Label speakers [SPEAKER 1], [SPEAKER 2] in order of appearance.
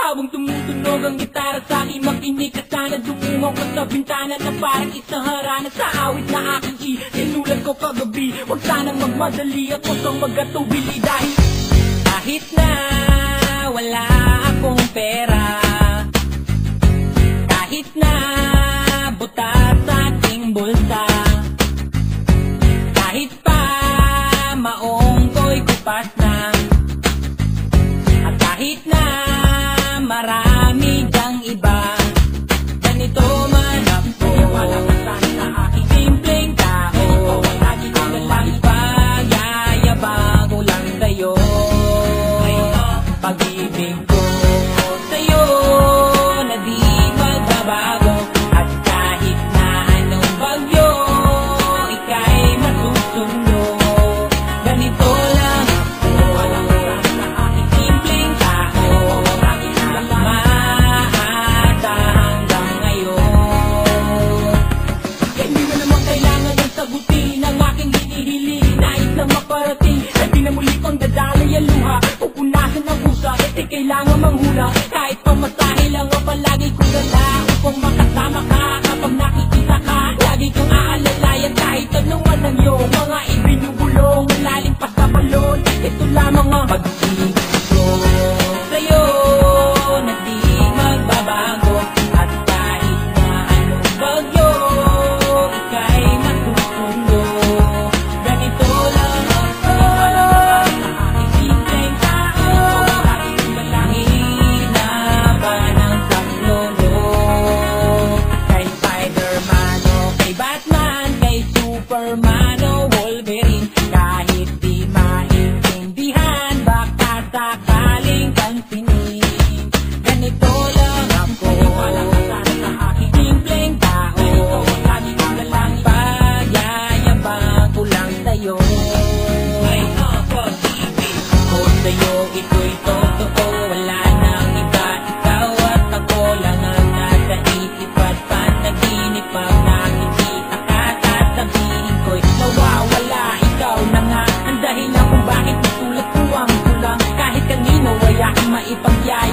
[SPEAKER 1] Habang tumutunog ang gitara sa aking makinig ka sana dumungaw ko sa bintana na parang isang harana sa awit na aking sinulat ko kagabi. Huwag sanang magmadali ako sa magatubili dahil kahit na wala akong pera, kahit na butas sa aking bulsa, kahit pa maong ko'y kupas na, at kahit na marami dyang iba, ganito man ako, walang kasama sa aking simpleng tao. Lagi ko na lang ipag-yayabang ko lang sa'yo, pag-ibig ko sa'yo na di magbabago. At kahit na anong bagyo ika'y masusunod, ganito lang ako, walang kasama sa aking simpleng tao. Lagi ko na lang maata hanggang ngayon. Hindi mo naman kailangan ng sagutin ang aking hinihiling. Nais lang maparating na di na muli kong dadalay ang luha, pupunasan ang pusa, di kailangan manghula. Kahit pamasahe lang ang palagi ko dala upang makasama ka kapag nakikita ka. Lagi kong aalalayan kahit anong walang iyong mga ibinubulong, lalim pa sa balon. Ito lamang ang pag-ibig ko sa'yo na di magbabago. At kahit na anong bagyo ika'y masusunod, ganito lang ako, walang kasama sa aking simpleng tao. Lagi ko na lang hinaban ang saklolo, kay Spider-Man o kay Batman, kay Superman o Wolverine. Kahit di maintindihan, baka sakaling pansinin, ganito lang ako, walang kasama sa aking simpleng tao. Lagi ko na lang ipag-yayabang ko lang sa'yo, pag-ibig ko sa'yo, ito'y totoo. Wala nang iba, ikaw at ako lang ang nasa isip at panaginip. Pag nakikita ka, sasabihin ko'y nawawala. Ikaw na nga ang dahilan kung bakit nasulat ko ang tulang. Kahit kanino ay aking maipagyayabang